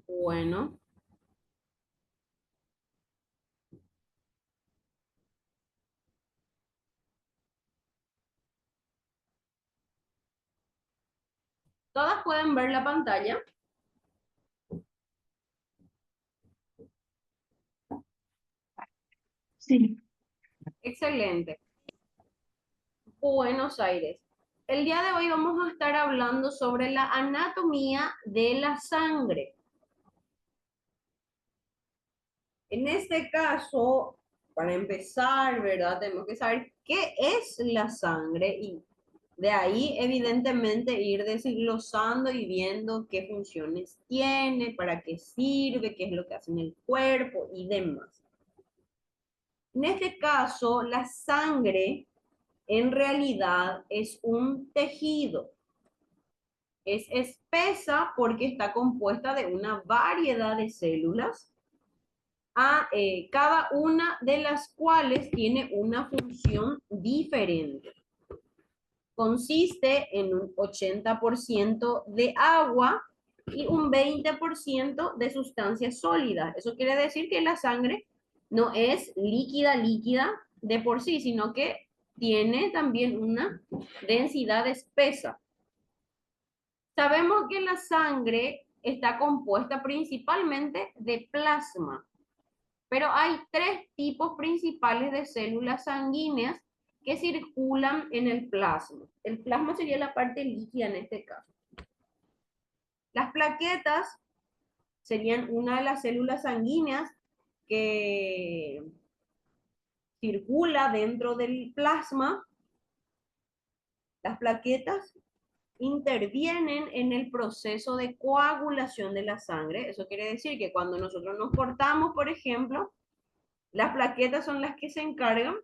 Bueno, todas pueden ver la pantalla. Sí. Excelente. Buenos Aires. El día de hoy vamos a estar hablando sobre la anatomía de la sangre. En este caso, para empezar, ¿verdad? Tenemos que saber qué es la sangre y de ahí, evidentemente, ir desglosando y viendo qué funciones tiene, para qué sirve, qué es lo que hace en el cuerpo y demás. En este caso, la sangre en realidad es un tejido. Es espesa porque está compuesta de una variedad de células, cada una de las cuales tiene una función diferente. Consiste en un 80% de agua y un 20% de sustancias sólidas. Eso quiere decir que la sangre no es líquida, líquida de por sí, sino que tiene también una densidad espesa. Sabemos que la sangre está compuesta principalmente de plasma, pero hay tres tipos principales de células sanguíneas que circulan en el plasma. El plasma sería la parte líquida en este caso. Las plaquetas serían una de las células sanguíneas que circula dentro del plasma. Las plaquetas intervienen en el proceso de coagulación de la sangre. Eso quiere decir que cuando nosotros nos cortamos, por ejemplo, las plaquetas son las que se encargan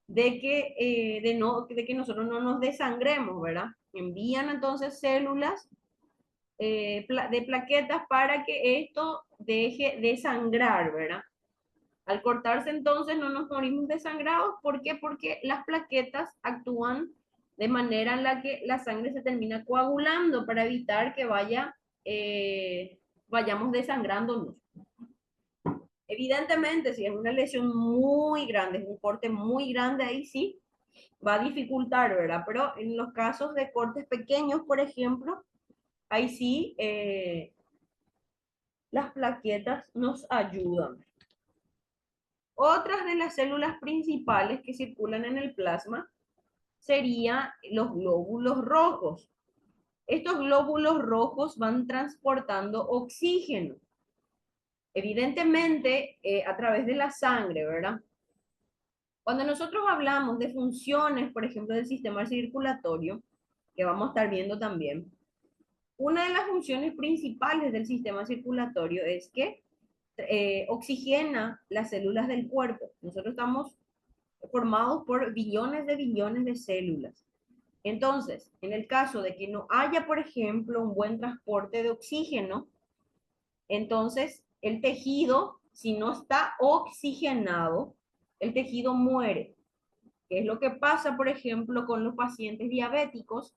de que nosotros no nos desangremos, ¿verdad? Envían entonces células de plaquetas para que esto deje de sangrar, ¿verdad? Al cortarse entonces no nos morimos desangrados. ¿Por qué? Porque las plaquetas actúan de manera en la que la sangre se termina coagulando para evitar que vayamos desangrándonos. Evidentemente, si es una lesión muy grande, es un corte muy grande, ahí sí va a dificultar, ¿verdad? Pero en los casos de cortes pequeños, por ejemplo, ahí sí las plaquetas nos ayudan. Otras de las células principales que circulan en el plasma serían los glóbulos rojos. Estos glóbulos rojos van transportando oxígeno, evidentemente a través de la sangre, ¿verdad? Cuando nosotros hablamos de funciones, por ejemplo, del sistema circulatorio, que vamos a estar viendo también, una de las funciones principales del sistema circulatorio es que oxigena las células del cuerpo. Nosotros estamos formados por billones de células. Entonces, en el caso de que no haya, por ejemplo, un buen transporte de oxígeno, entonces el tejido, si no está oxigenado, el tejido muere. ¿Qué es lo que pasa, por ejemplo, con los pacientes diabéticos?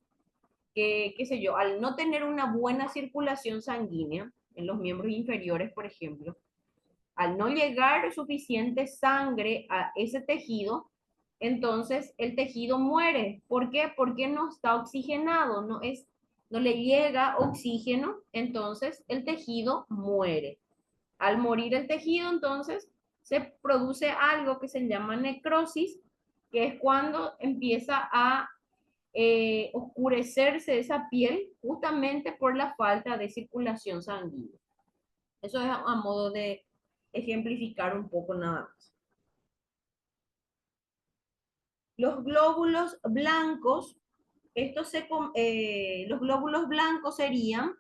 Que, qué sé yo, al no tener una buena circulación sanguínea en los miembros inferiores, por ejemplo, al no llegar suficiente sangre a ese tejido, entonces el tejido muere. ¿Por qué? Porque no está oxigenado, no le llega oxígeno, entonces el tejido muere. Al morir el tejido, entonces se produce algo que se llama necrosis, que es cuando empieza a oscurecerse esa piel justamente por la falta de circulación sanguínea. Eso es a modo de ejemplificar un poco nada más. Los glóbulos blancos, los glóbulos blancos serían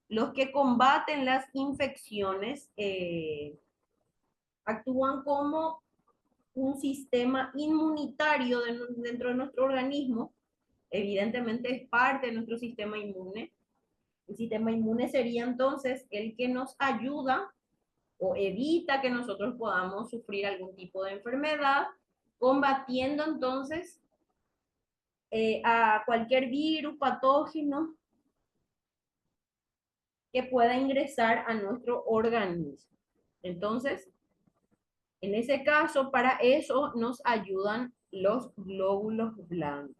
los que combaten las infecciones, actúan como un sistema inmunitario dentro de nuestro organismo. Evidentemente es parte de nuestro sistema inmune. El sistema inmune sería entonces el que nos ayuda o evita que nosotros podamos sufrir algún tipo de enfermedad, combatiendo entonces a cualquier virus, patógeno que pueda ingresar a nuestro organismo. Entonces, en ese caso, para eso nos ayudan los glóbulos blancos.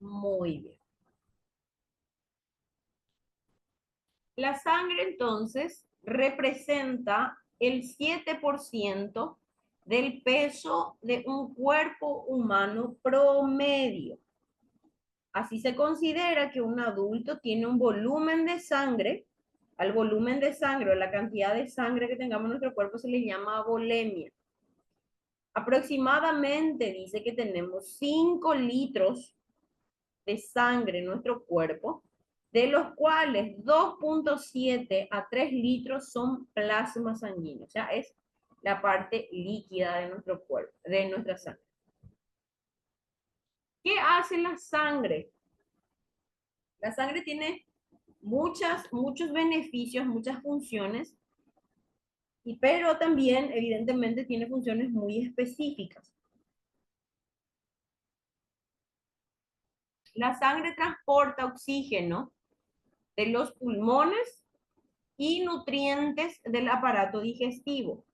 Muy bien. La sangre entonces representa el 7% del peso de un cuerpo humano promedio. Así se considera que un adulto tiene un volumen de sangre, al volumen de sangre o la cantidad de sangre que tengamos en nuestro cuerpo se le llama volemia. Aproximadamente dice que tenemos 5 litros de sangre en nuestro cuerpo, de los cuales 2,7 a 3 litros son plasma sanguíneo, o sea, es la parte líquida de nuestro cuerpo, de nuestra sangre. ¿Qué hace la sangre? La sangre tiene muchos beneficios, muchas funciones, pero también evidentemente tiene funciones muy específicas. La sangre transporta oxígeno de los pulmones y nutrientes del aparato digestivo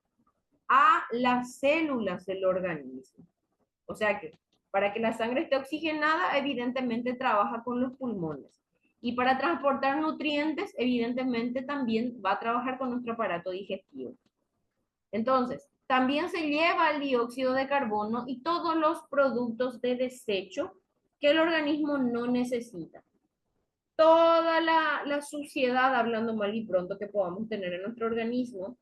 a las células del organismo. O sea que para que la sangre esté oxigenada, evidentemente trabaja con los pulmones. Y para transportar nutrientes, evidentemente también va a trabajar con nuestro aparato digestivo. Entonces, también se lleva el dióxido de carbono y todos los productos de desecho que el organismo no necesita. Toda la suciedad, hablando mal y pronto, que podamos tener en nuestro organismo,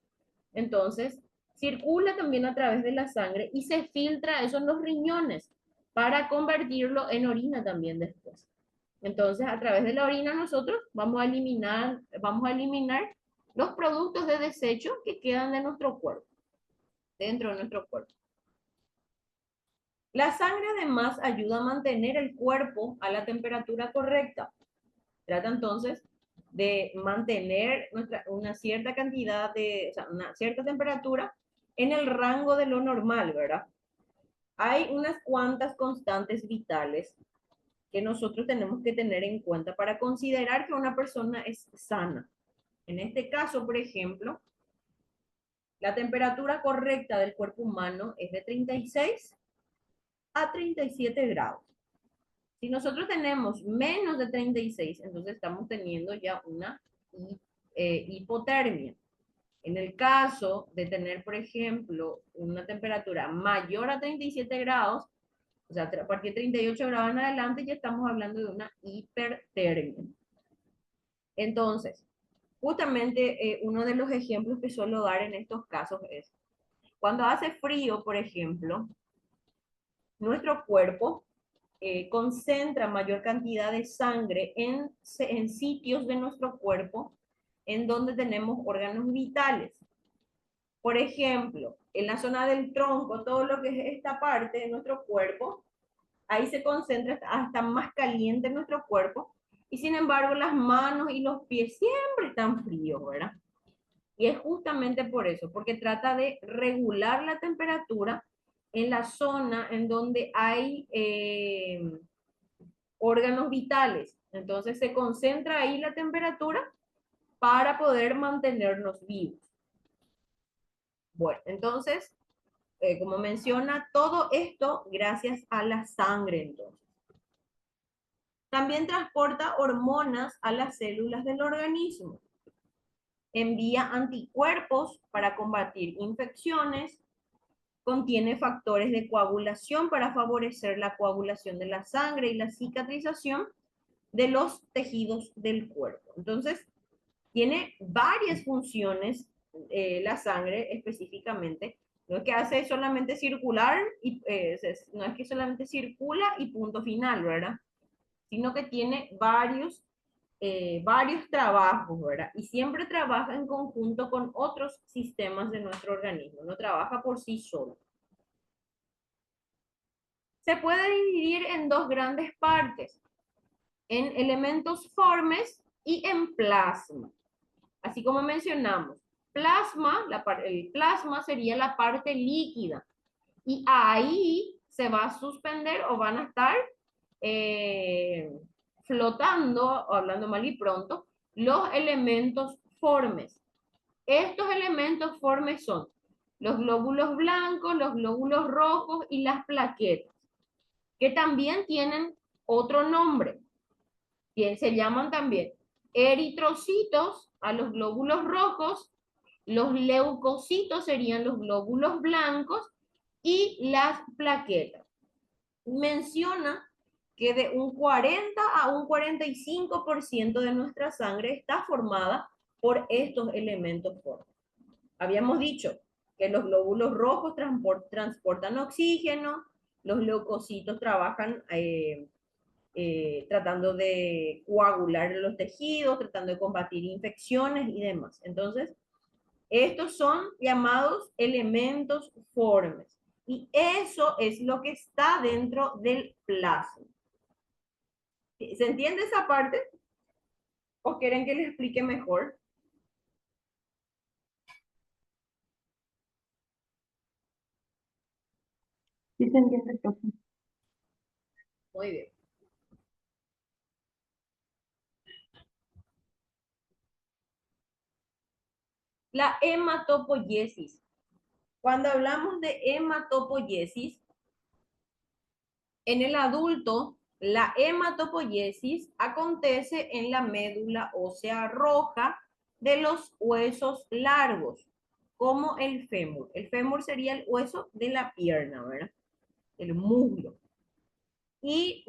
entonces circula también a través de la sangre y se filtra eso en los riñones para convertirlo en orina también después. Entonces, a través de la orina nosotros vamos a eliminar los productos de desecho que quedan de nuestro cuerpo, dentro de nuestro cuerpo. La sangre además ayuda a mantener el cuerpo a la temperatura correcta. Trata entonces de mantener una cierta cantidad o sea, una cierta temperatura en el rango de lo normal, ¿verdad? Hay unas cuantas constantes vitales que nosotros tenemos que tener en cuenta para considerar que una persona es sana. En este caso, por ejemplo, la temperatura correcta del cuerpo humano es de 36 a 37 grados. Si nosotros tenemos menos de 36, entonces estamos teniendo ya una hipotermia. En el caso de tener, por ejemplo, una temperatura mayor a 37 grados, o sea, a partir de 38 grados en adelante, ya estamos hablando de una hipertermia. Entonces, justamente uno de los ejemplos que suelo dar en estos casos es, cuando hace frío, por ejemplo, nuestro cuerpo concentra mayor cantidad de sangre en sitios de nuestro cuerpo en donde tenemos órganos vitales. Por ejemplo, en la zona del tronco, todo lo que es esta parte de nuestro cuerpo, ahí se concentra hasta más caliente en nuestro cuerpo, y sin embargo las manos y los pies siempre están fríos, ¿verdad? Y es justamente por eso, porque trata de regular la temperatura en la zona en donde hay órganos vitales. Entonces se concentra ahí la temperatura para poder mantenernos vivos. Bueno, entonces, como menciona, todo esto gracias a la sangre, entonces. También transporta hormonas a las células del organismo. Envía anticuerpos para combatir infecciones. Contiene factores de coagulación para favorecer la coagulación de la sangre y la cicatrización de los tejidos del cuerpo. Entonces, tiene varias funciones la sangre específicamente. No es que hace solamente circular, y, no es que solamente circula y punto final, ¿verdad? Sino que tiene varios trabajos, ¿verdad? Y siempre trabaja en conjunto con otros sistemas de nuestro organismo, no trabaja por sí solo. Se puede dividir en dos grandes partes, en elementos formes y en plasma. Así como mencionamos, el plasma sería la parte líquida y ahí se va a suspender o van a estar eh, flotando, hablando mal y pronto, los elementos formes. Estos elementos formes son los glóbulos blancos, los glóbulos rojos y las plaquetas, que también tienen otro nombre, que se llaman también eritrocitos a los glóbulos rojos, los leucocitos serían los glóbulos blancos y las plaquetas. Menciona que de un 40 a un 45% de nuestra sangre está formada por estos elementos formes. Habíamos dicho que los glóbulos rojos transportan oxígeno, los leucocitos trabajan tratando de coagular los tejidos, tratando de combatir infecciones y demás. Entonces, estos son llamados elementos formes. Y eso es lo que está dentro del plasma. ¿Se entiende esa parte? ¿O quieren que les explique mejor? Sí, se entiende, profe. Muy bien. La hematopoiesis. Cuando hablamos de hematopoiesis, en el adulto, la hematopoiesis acontece en la médula ósea roja de los huesos largos, como el fémur. El fémur sería el hueso de la pierna, ¿verdad? El muslo. Y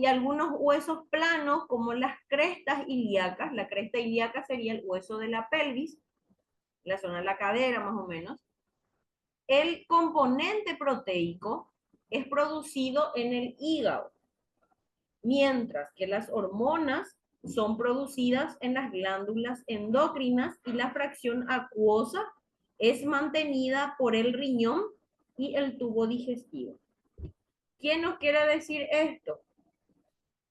algunos huesos planos, como las crestas ilíacas. La cresta ilíaca sería el hueso de la pelvis, la zona de la cadera más o menos. El componente proteico es producido en el hígado, mientras que las hormonas son producidas en las glándulas endocrinas y la fracción acuosa es mantenida por el riñón y el tubo digestivo. ¿Qué nos quiere decir esto?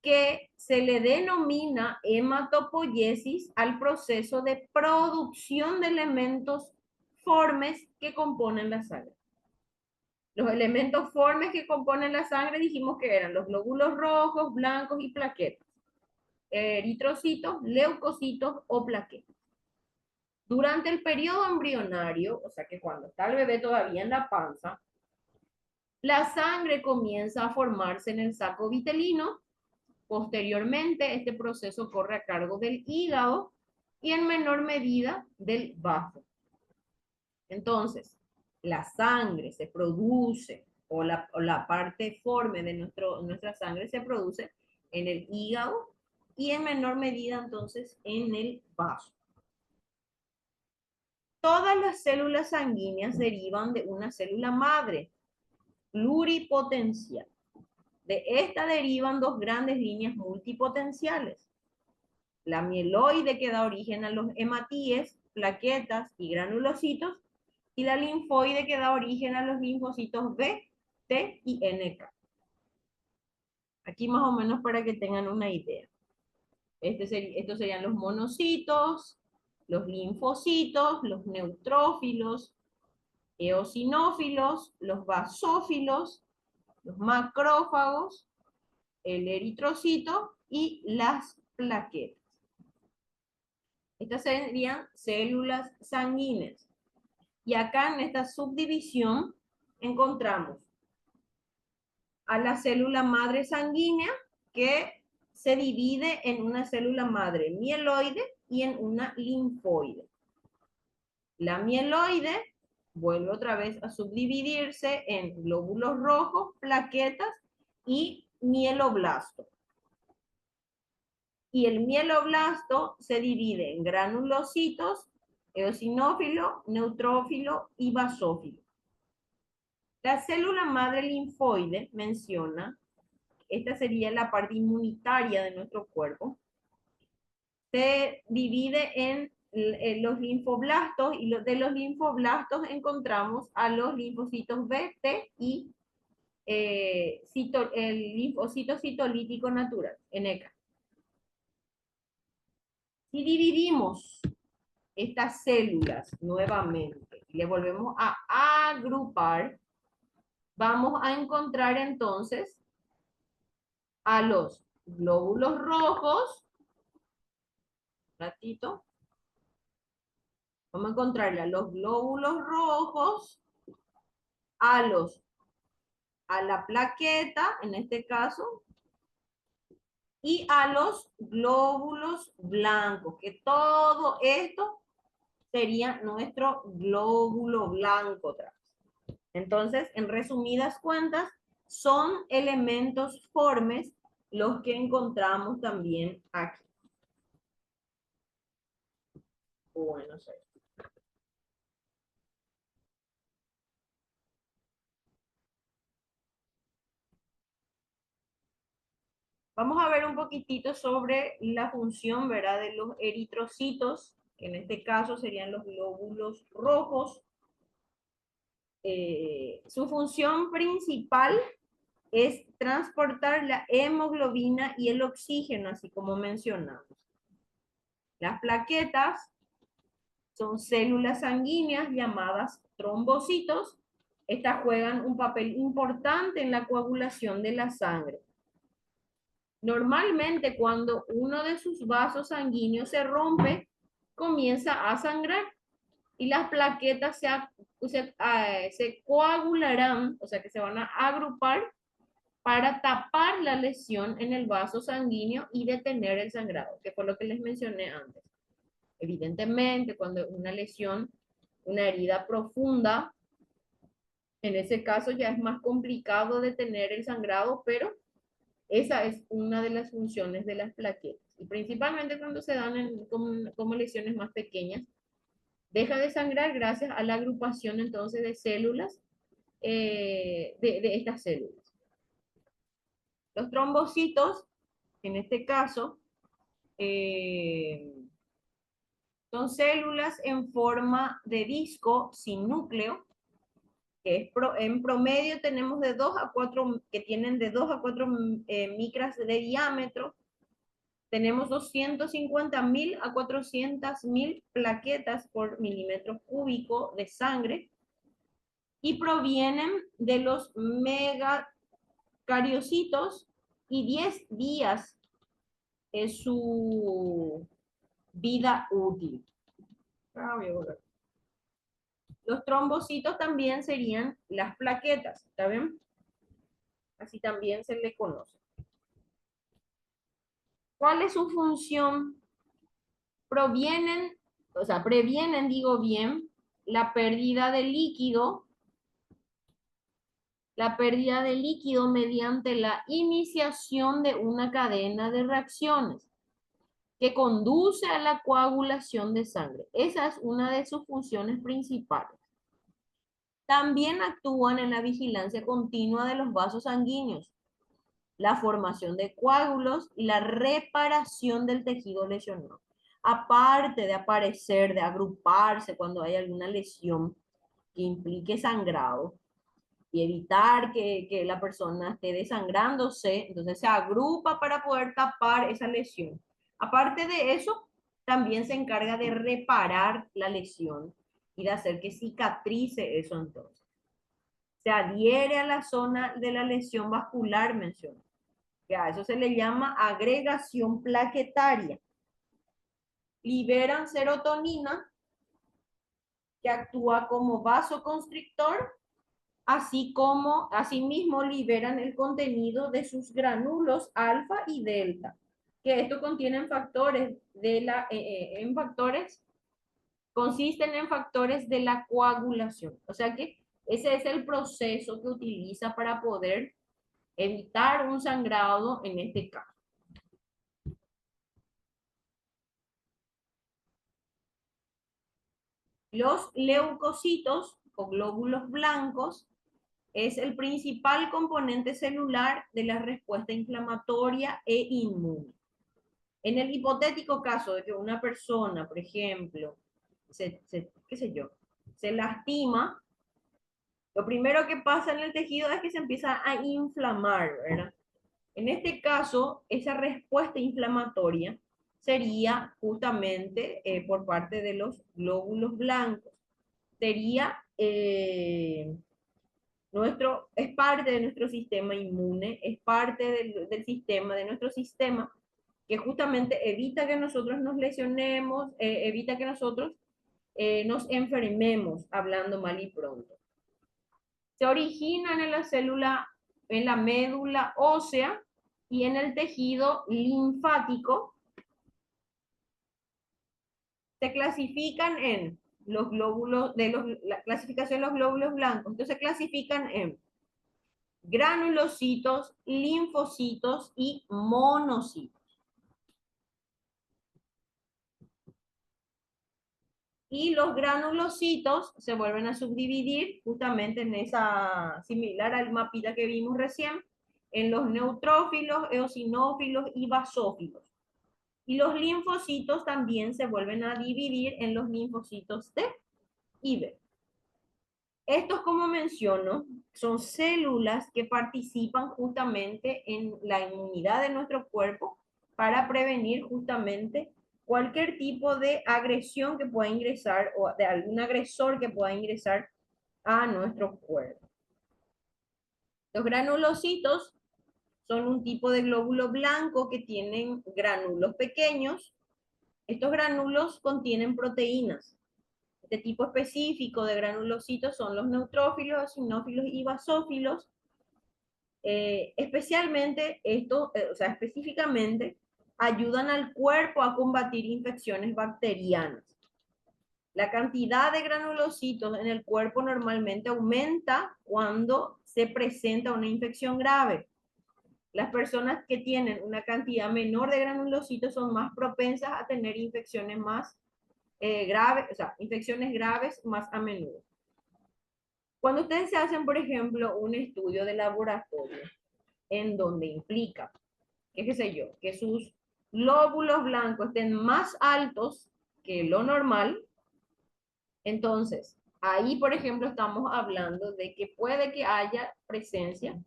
Que se le denomina hematopoiesis al proceso de producción de elementos formes que componen la sangre. Los elementos formes que componen la sangre dijimos que eran los glóbulos rojos, blancos y plaquetas, eritrocitos, leucocitos o plaquetas. Durante el periodo embrionario, o sea que cuando está el bebé todavía en la panza, la sangre comienza a formarse en el saco vitelino. Posteriormente, este proceso corre a cargo del hígado y en menor medida del bazo. Entonces, la sangre se produce, o la parte forme de nuestra sangre se produce en el hígado y en menor medida entonces en el vaso. Todas las células sanguíneas derivan de una célula madre, pluripotencial. De esta derivan dos grandes líneas multipotenciales. La mieloide que da origen a los hematíes, plaquetas y granulocitos, y la linfoide que da origen a los linfocitos B, T y NK. Aquí más o menos para que tengan una idea. Estos serían los monocitos, los linfocitos, los neutrófilos, eosinófilos, los basófilos, los macrófagos, el eritrocito y las plaquetas. Estas serían células sanguíneas. Y acá en esta subdivisión encontramos a la célula madre sanguínea, que se divide en una célula madre mieloide y en una linfoide. La mieloide vuelve otra vez a subdividirse en glóbulos rojos, plaquetas y mieloblasto. Y el mieloblasto se divide en granulocitos, eosinófilo, neutrófilo y basófilo. La célula madre linfoide menciona, esta sería la parte inmunitaria de nuestro cuerpo, se divide en los linfoblastos, y de los linfoblastos encontramos a los linfocitos B, T y el linfocito citolítico natural, NK. Si dividimos estas células nuevamente y le volvemos a agrupar, vamos a encontrar entonces a los glóbulos rojos, un ratito, vamos a encontrarle a los glóbulos rojos, a la plaqueta, en este caso, y a los glóbulos blancos, que todo esto sería nuestro glóbulo blanco otra vez. Entonces, en resumidas cuentas, son elementos formes los que encontramos también aquí. Bueno, sí. Vamos a ver un poquitito sobre la función, ¿verdad?, de los eritrocitos, que en este caso serían los glóbulos rojos. Su función principal es transportar la hemoglobina y el oxígeno, así como mencionamos. Las plaquetas son células sanguíneas llamadas trombocitos. Estas juegan un papel importante en la coagulación de la sangre. Normalmente cuando uno de sus vasos sanguíneos se rompe, comienza a sangrar y las plaquetas se coagularán, o sea que se van a agrupar para tapar la lesión en el vaso sanguíneo y detener el sangrado, que fue lo que les mencioné antes. Evidentemente, cuando una lesión, una herida profunda, en ese caso ya es más complicado detener el sangrado, pero esa es una de las funciones de las plaquetas. Y principalmente cuando se dan como lesiones más pequeñas, deja de sangrar gracias a la agrupación entonces de células, de estas células. Los trombocitos, en este caso, son células en forma de disco sin núcleo, que en promedio tenemos de 2 a 4, que tienen de 2 a 4 micras de diámetro. Tenemos 250.000 a 400.000 plaquetas por milímetro cúbico de sangre y provienen de los megacariocitos y 10 días es su vida útil. Los trombocitos también serían las plaquetas, ¿está bien? Así también se le conoce. ¿Cuál es su función? Previenen, digo bien, la pérdida de líquido mediante la iniciación de una cadena de reacciones que conduce a la coagulación de sangre. Esa es una de sus funciones principales. También actúan en la vigilancia continua de los vasos sanguíneos, la formación de coágulos y la reparación del tejido lesionado. Aparte de aparecer, de agruparse cuando hay alguna lesión que implique sangrado y evitar que la persona esté desangrándose, entonces se agrupa para poder tapar esa lesión. Aparte de eso, también se encarga de reparar la lesión y de hacer que cicatrice eso entonces. Se adhiere a la zona de la lesión vascular, menciono. A eso se le llama agregación plaquetaria. Liberan serotonina, que actúa como vasoconstrictor, asimismo liberan el contenido de sus granulos alfa y delta, que esto contienen factores consisten en factores de la coagulación. O sea que ese es el proceso que utiliza para poder evitar un sangrado en este caso. Los leucocitos o glóbulos blancos es el principal componente celular de la respuesta inflamatoria e inmune. En el hipotético caso de que una persona, por ejemplo, qué sé yo, se lastima, lo primero que pasa en el tejido es que se empieza a inflamar, ¿verdad? En este caso, esa respuesta inflamatoria sería justamente por parte de los glóbulos blancos. Sería Es parte de nuestro sistema inmune, es parte del sistema, de nuestro sistema, que justamente evita que nosotros nos lesionemos, evita que nosotros nos enfermemos, hablando mal y pronto. Se originan en la célula, en la médula ósea y en el tejido linfático. Se clasifican en los glóbulos, la clasificación de los glóbulos blancos. Entonces se clasifican en granulocitos, linfocitos y monocitos. Y los granulocitos se vuelven a subdividir justamente en esa, similar al mapita que vimos recién, en los neutrófilos, eosinófilos y basófilos. Y los linfocitos también se vuelven a dividir en los linfocitos T y B. Estos, como menciono, son células que participan justamente en la inmunidad de nuestro cuerpo para prevenir justamente cualquier tipo de agresión que pueda ingresar o de algún agresor que pueda ingresar a nuestro cuerpo. Los granulocitos son un tipo de glóbulo blanco que tienen granulos pequeños. Estos granulos contienen proteínas. Este tipo específico de granulocitos son los neutrófilos, eosinófilos y basófilos. Especialmente esto, o sea, específicamente, ayudan al cuerpo a combatir infecciones bacterianas. La cantidad de granulocitos en el cuerpo normalmente aumenta cuando se presenta una infección grave. Las personas que tienen una cantidad menor de granulocitos son más propensas a tener infecciones más graves, o sea, infecciones graves más a menudo. Cuando ustedes se hacen, por ejemplo, un estudio de laboratorio en donde implica, qué sé yo, que sus glóbulos blancos estén más altos que lo normal, entonces ahí, por ejemplo, estamos hablando de que puede que haya presencia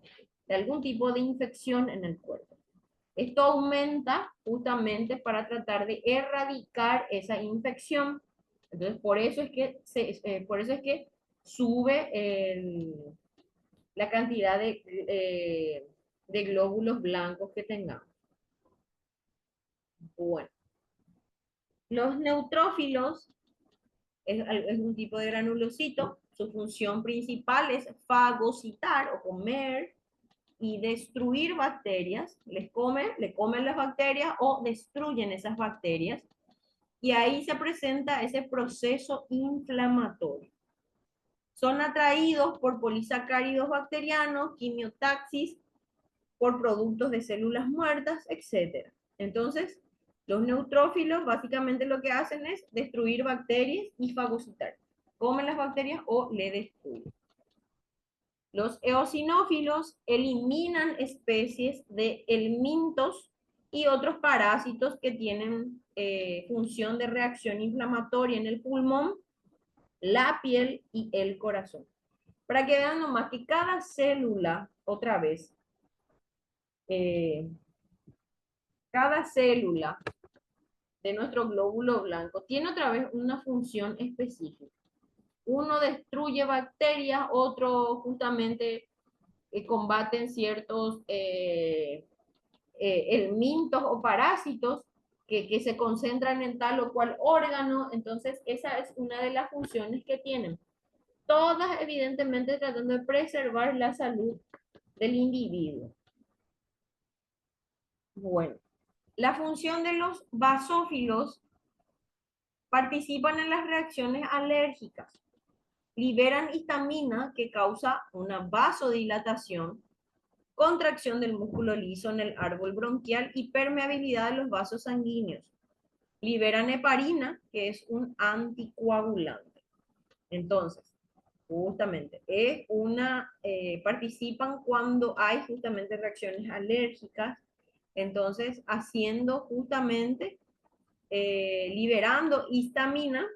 de algún tipo de infección en el cuerpo. Esto aumenta justamente para tratar de erradicar esa infección. Entonces, por eso es que sube la cantidad de glóbulos blancos que tengamos. Bueno, los neutrófilos es un tipo de granulocito. Su función principal es fagocitar o comer y destruir bacterias. Le comen las bacterias o destruyen esas bacterias. Y ahí se presenta ese proceso inflamatorio. Son atraídos por polisacáridos bacterianos, quimiotaxis, por productos de células muertas, etc. Entonces, los neutrófilos básicamente lo que hacen es destruir bacterias y fagocitar. Comen las bacterias o le destruyen. Los eosinófilos eliminan especies de helmintos y otros parásitos que tienen función de reacción inflamatoria en el pulmón, la piel y el corazón. Para que vean nomás que cada célula, otra vez, eh, cada célula de nuestro glóbulo blanco tiene otra vez una función específica. Uno destruye bacterias, otro justamente combaten ciertos helmintos o parásitos que se concentran en tal o cual órgano. Entonces, esa es una de las funciones que tienen. Todas, evidentemente, tratando de preservar la salud del individuo. Bueno, la función de los basófilos participan en las reacciones alérgicas. Liberan histamina que causa una vasodilatación, contracción del músculo liso en el árbol bronquial y permeabilidad de los vasos sanguíneos. Liberan heparina, que es un anticoagulante. Entonces, justamente, participan cuando hay justamente reacciones alérgicas, entonces haciendo justamente, liberando histamina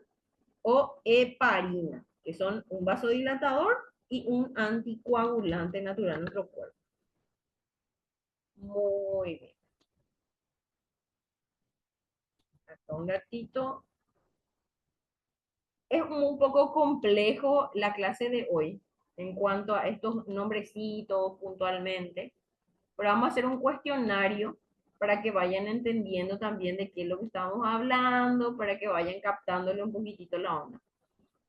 o heparina, que son un vasodilatador y un anticoagulante natural en nuestro cuerpo. Muy bien. Acá un gatito. Es un poco complejo la clase de hoy, en cuanto a estos nombrecitos puntualmente, pero vamos a hacer un cuestionario para que vayan entendiendo también de qué es lo que estamos hablando, para que vayan captándole un poquitito la onda.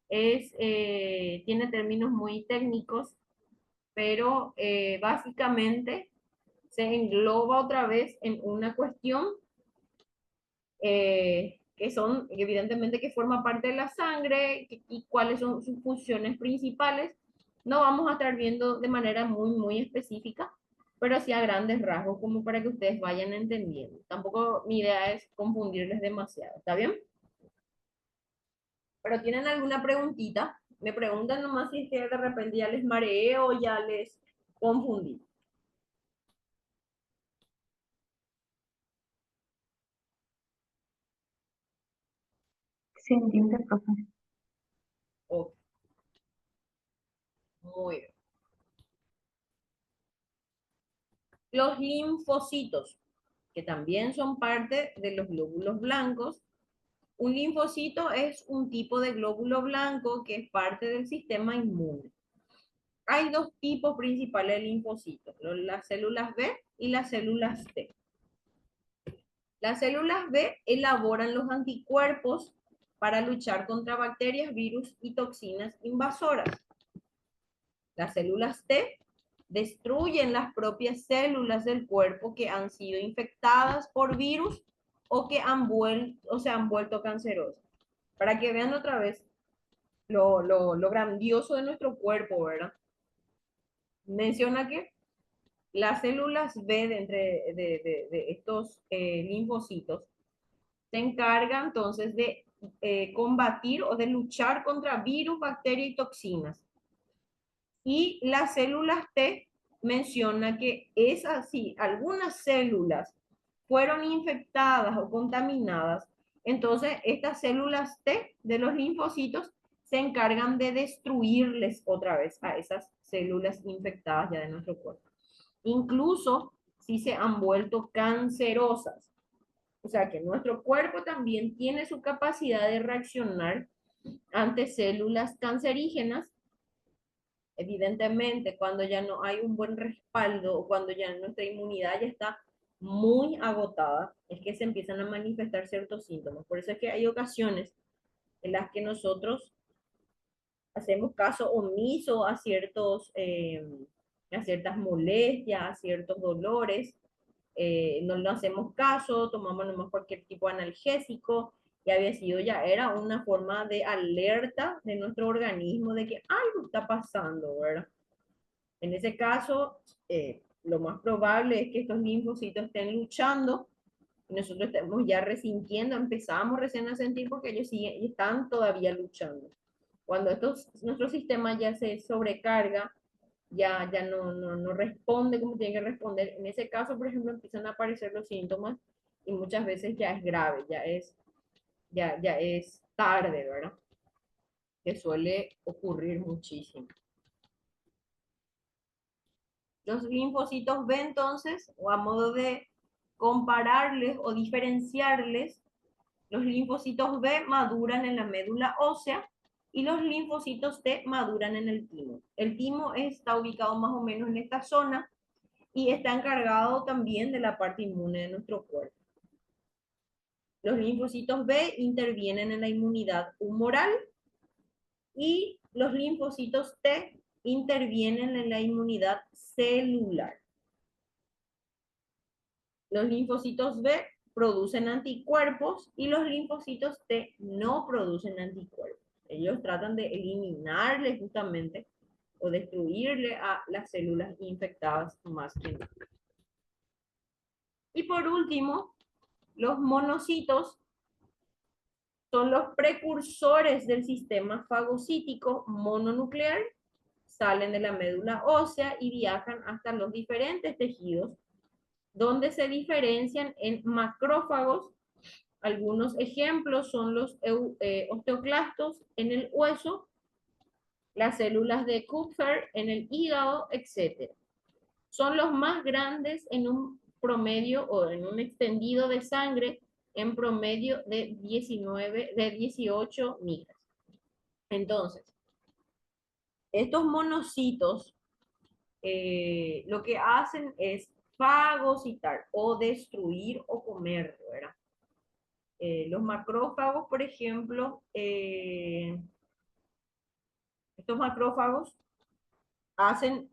Tiene términos muy técnicos, pero básicamente se engloba otra vez en una cuestión que son, evidentemente, que forma parte de la sangre y cuáles son sus funciones principales. No vamos a estar viendo de manera muy específica, pero sí a grandes rasgos, como para que ustedes vayan entendiendo. Tampoco mi idea es confundirles demasiado, ¿está bien? Pero tienen alguna preguntita, me preguntan nomás si es que de repente ya les mareé o ya les confundí. Se entiende, profe. Ok, muy bien. Los linfocitos, que también son parte de los glóbulos blancos. Un linfocito es un tipo de glóbulo blanco que es parte del sistema inmune. Hay dos tipos principales de linfocitos, las células B y las células T. Las células B elaboran los anticuerpos para luchar contra bacterias, virus y toxinas invasoras. Las células T destruyen las propias células del cuerpo que han sido infectadas por virus o que se han vuelto cancerosas. Para que vean otra vez lo grandioso de nuestro cuerpo, ¿verdad? Menciona que las células B de estos linfocitos se encargan entonces de combatir o de luchar contra virus, bacterias y toxinas. Y las células T menciona que es así, algunas células fueron infectadas o contaminadas, entonces estas células T de los linfocitos se encargan de destruirles otra vez a esas células infectadas ya de nuestro cuerpo. Incluso si se han vuelto cancerosas. O sea que nuestro cuerpo también tiene su capacidad de reaccionar ante células cancerígenas. Evidentemente, cuando ya no hay un buen respaldo o cuando ya nuestra inmunidad ya está muy agotada, es que se empiezan a manifestar ciertos síntomas. Por eso es que hay ocasiones en las que nosotros hacemos caso omiso a ciertas molestias, a ciertos dolores, no le hacemos caso, tomamos nomás cualquier tipo de analgésico, y había sido ya, era una forma de alerta de nuestro organismo de que algo está pasando, ¿verdad? En ese caso, lo más probable es que estos linfocitos estén luchando y nosotros estemos ya resintiendo, empezamos recién a sentir porque ellos siguen, están todavía luchando. Cuando nuestro sistema ya se sobrecarga, ya no responde como tiene que responder. En ese caso, por ejemplo, empiezan a aparecer los síntomas y muchas veces ya es grave, ya es tarde, ¿verdad? Que suele ocurrir muchísimo. Los linfocitos B, entonces, o a modo de compararles o diferenciarles, los linfocitos B maduran en la médula ósea y los linfocitos T maduran en el timo. El timo está ubicado más o menos en esta zona y está encargado también de la parte inmune de nuestro cuerpo. Los linfocitos B intervienen en la inmunidad humoral y los linfocitos T intervienen en la inmunidad celular. Los linfocitos B producen anticuerpos y los linfocitos T no producen anticuerpos. Ellos tratan de eliminarle justamente o destruirle a las células infectadas más que nada. Y por último, los monocitos son los precursores del sistema fagocítico mononuclear, salen de la médula ósea y viajan hasta los diferentes tejidos, donde se diferencian en macrófagos. Algunos ejemplos son los osteoclastos en el hueso, las células de Kupffer en el hígado, etc. Son los más grandes en un promedio o en un extendido de sangre en promedio de 18 micras. Entonces, estos monocitos lo que hacen es fagocitar o destruir o comer, ¿verdad? Los macrófagos, por ejemplo, estos macrófagos hacen,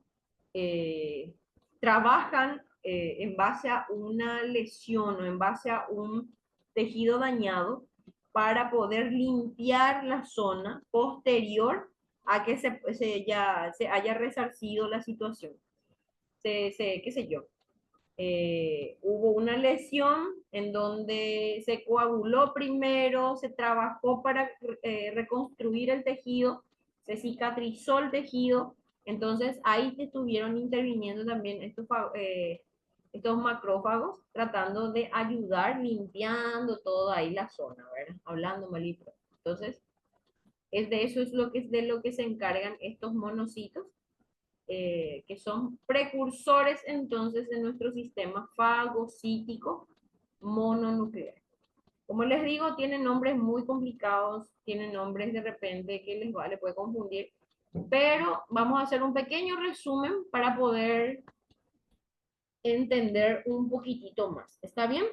trabajan en base a una lesión o en base a un tejido dañado para poder limpiar la zona posterior a que se haya resarcido la situación. Qué sé yo, hubo una lesión en donde se coaguló primero, se trabajó para reconstruir el tejido, se cicatrizó el tejido, entonces ahí te estuvieron interviniendo también estos macrófagos tratando de ayudar, limpiando toda ahí la zona, ¿verdad? Hablando malito. Entonces, es de eso es lo que es de lo que se encargan estos monocitos que son precursores entonces de nuestro sistema fagocítico mononuclear. Como les digo, tienen nombres muy complicados, tienen nombres de repente que les puede confundir, pero vamos a hacer un pequeño resumen para poder entender un poquitito más. ¿Está bien?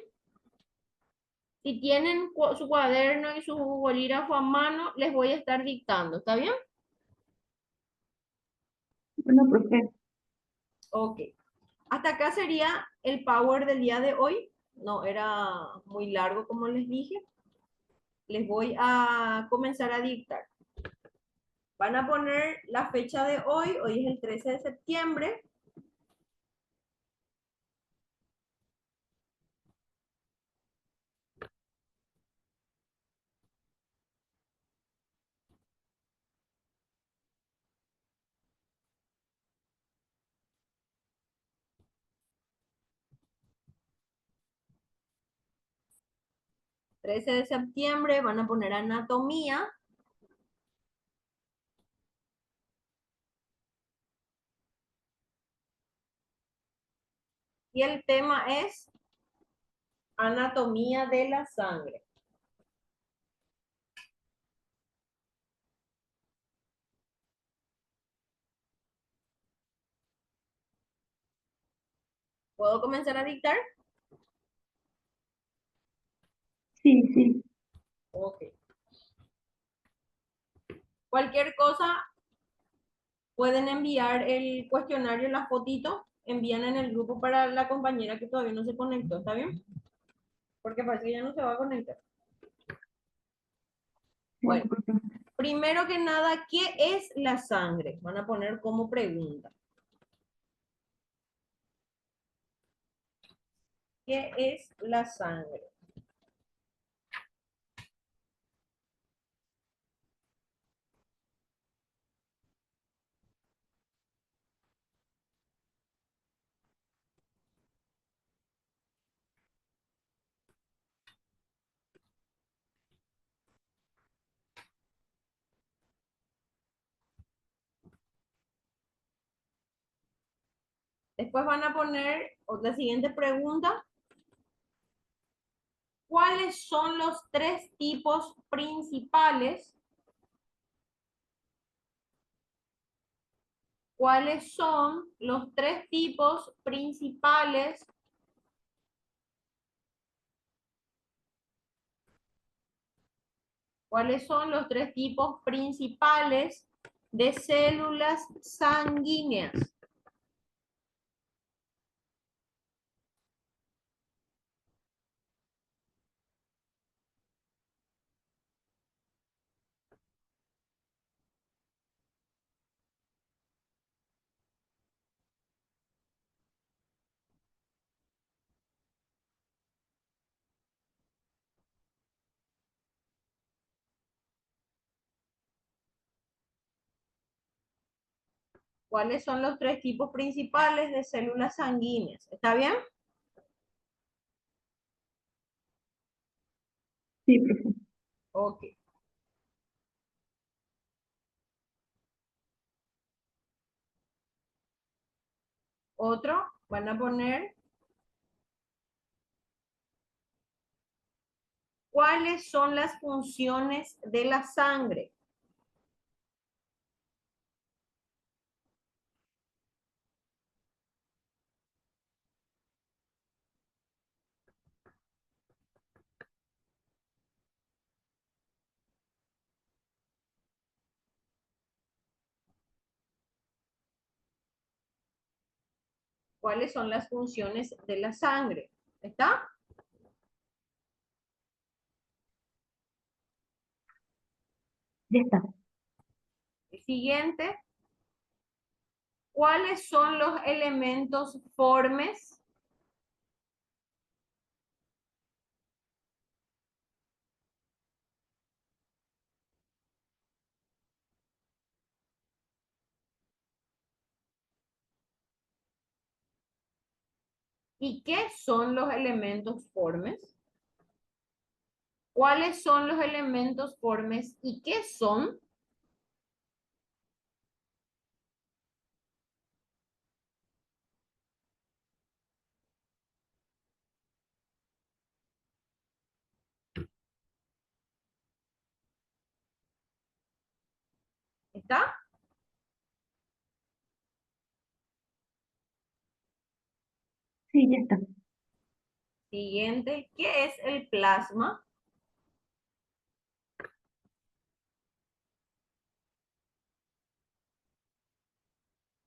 Si tienen su cuaderno y su bolígrafo a mano, les voy a estar dictando. ¿Está bien? Bueno, profe, Ok. Hasta acá sería el power del día de hoy. No era muy largo, como les dije. Les voy a comenzar a dictar. Van a poner la fecha de hoy. Hoy es el 13 de septiembre. Trece de septiembre van a poner anatomía. Y el tema es anatomía de la sangre. ¿Puedo comenzar a dictar? sí, sí, Ok. Cualquier cosa, pueden enviar el cuestionario, la fotito, envían en el grupo para la compañera que todavía no se conectó, ¿está bien? Porque parece que ya no se va a conectar. bueno, Bueno, profe. primero que nada, ¿qué es la sangre? Van a poner como pregunta. ¿Qué es la sangre? Después van a poner la siguiente pregunta. ¿Cuáles son los tres tipos principales? ¿Cuáles son los tres tipos principales? ¿Cuáles son los tres tipos principales de células sanguíneas? ¿Cuáles son los tres tipos principales de células sanguíneas? ¿Está bien? Sí, profe. Ok. Otro, van a poner, ¿cuáles son las funciones de la sangre? cuáles son las funciones de la sangre. ¿Está? Ya está. El siguiente, ¿cuáles son los elementos formes? ¿Y qué son los elementos formes? ¿Cuáles son los elementos formes y qué son? ¿Está? Sí, ya está. Siguiente, ¿qué es el plasma?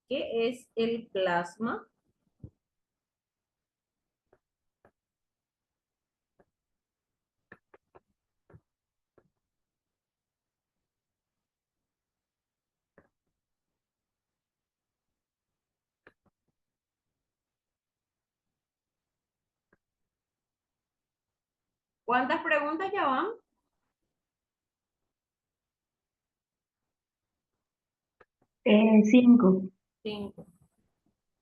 ¿Qué es el plasma? ¿Cuántas preguntas ya van? 5. 5.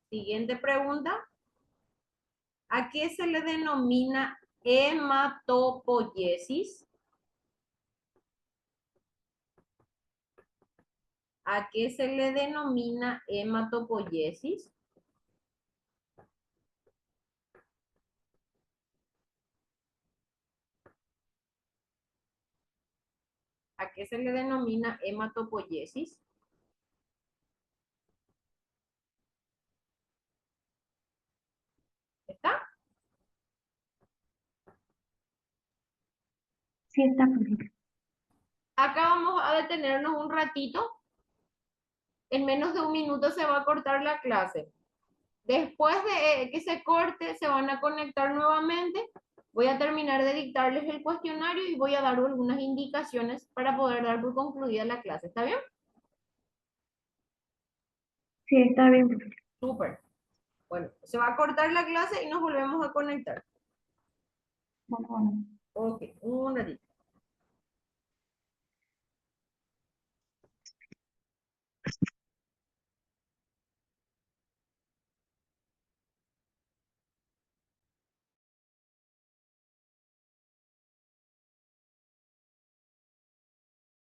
Siguiente pregunta, ¿a qué se le denomina hematopoiesis? ¿A qué se le denomina hematopoiesis? ¿A qué se le denomina hematopoiesis? ¿Está? Sí, está, profe. Acá vamos a detenernos un ratito. En menos de un minuto se va a cortar la clase. Después de que se corte, se van a conectar nuevamente. Voy a terminar de dictarles el cuestionario y voy a dar algunas indicaciones para poder dar por concluida la clase. ¿Está bien? Sí, está bien, profe. Súper. Bueno, se va a cortar la clase y nos volvemos a conectar. Bueno, bueno. Ok, un ratito.